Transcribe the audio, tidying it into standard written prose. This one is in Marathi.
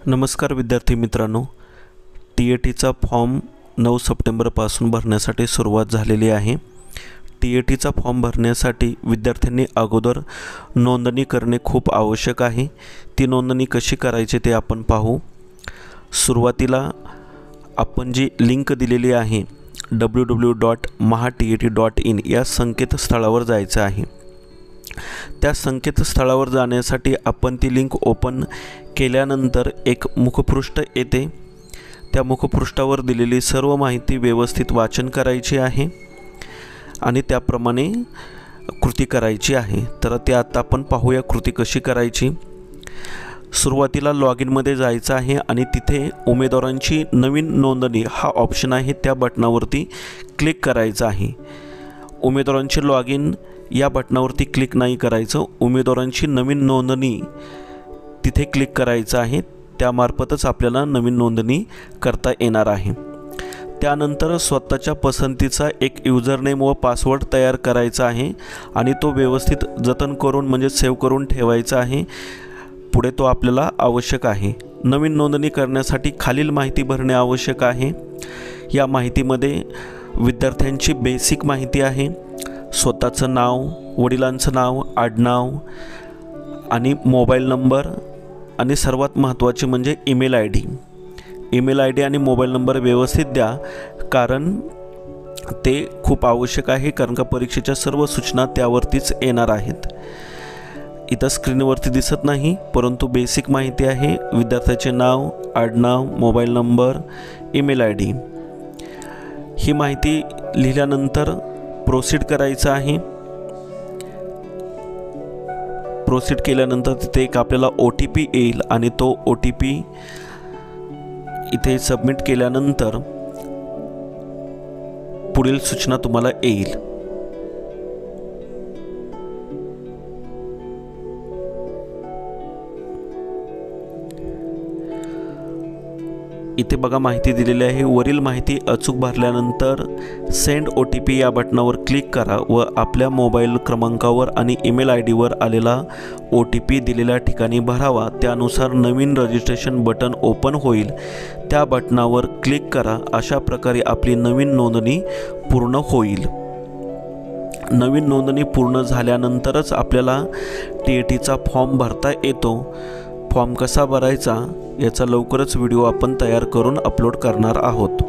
नमस्कार विद्यार्थी मित्रांनो, TATचा फॉर्म 9 सप्टेंबरपासून भरण्यासाठी सुरुवात झालेली आहे। TATचा फॉर्म भरण्यासाठी विद्यार्थ्यांनी अगोदर नोंदणी करणे खूप आवश्यक आहे। ती नोंदणी कशी करायची ते आपण पाहू। सुरुवातीला आपण जी लिंक दिलेली आहे www.mahatat.in या संकेतस्थळावर जायचं आहे। त्या संकेतस्थळावर जाण्यासाठी आपण ती लिंक ओपन केल्यानंतर एक मुखपृष्ठ येते। त्या मुखपृष्ठावर दिलेली सर्व माहिती व्यवस्थित वाचन करायची आहे आणि त्याप्रमाणे कृती करायची आहे। तर ते आता आपण पाहूया कृती कशी करायची। सुरुवातीला लॉग इन मध्ये जायचं आहे आणि तिथे उमेदवारांची नवीन नोंदणी हा ऑप्शन आहे, त्या बटनावरती क्लिक करायचं आहे। उमेदवारांची लॉग इन या बटनावरती क्लिक नाही करायचं, उमेदवारांची नवीन नोंदणी तिथे क्लिक करायचं आहे। त्यामार्फतच आपल्याला नवीन नोंदणी करता येणार आहे। त्यानंतर स्वतःच्या पसंतीचा एक यूजर नेम व पासवर्ड तयार करायचा आहे आणि तो व्यवस्थित जतन करून म्हणजे सेव्ह करून ठेवायचा आहे। पुढे तो आपल्याला आवश्यक आहे। नवीन नोंदणी करण्यासाठी खालील माहिती भरणे आवश्यक आहे। या माहितीमध्ये विद्यार्थ्यांची बेसिक माहिती आहे, स्वतःचं नाव, वडिलांचं नाव, आडनाव आणि मोबाईल नंबर आणि सर्वात महत्त्वाचे म्हणजे email I D. Email I D आणि मोबाईल नंबर व्यवस्थित द्या, कारण ते खूप आवश्यक आहे, कारण का परीक्षेच्या सर्व सूचना त्यावरतीच येणार आहेत। इथं स्क्रीनवरती दिसत नाही, परंतु बेसिक माहिती आहे। विद्यार्थ्याचे नाव, आडनाव, mobile number, email I D ही माहिती लिहिल्यानंतर प्रोसीड करायचं आहे। प्रोसीड केल्यानंतर तिथे एक आपल्याला OTP येईल आणि तो OTP इथे सबमिट केल्यानंतर पुढील सूचना तुम्हाला येईल। इथे बघा माहिती दिलेली आहे। वरील माहिती अचूक भरल्यानंतर सेंड OTP या बटनावर क्लिक करा व आपल्या मोबाईल क्रमांकावर आणि ईमेल आय डीवर आलेला OTP दिलेल्या ठिकाणी भरावा। त्यानुसार नवीन रजिस्ट्रेशन बटन ओपन होईल, त्या बटनावर क्लिक करा। अशा प्रकारे आपली नवीन नोंदणी पूर्ण होईल। नवीन नोंदणी पूर्ण झाल्यानंतरच आपल्याला TATचा फॉर्म भरता येतो। फॉर्म कसा भरायचा याचा लवकरच व्हिडिओ आपण तयार करून अपलोड करणार आहोत।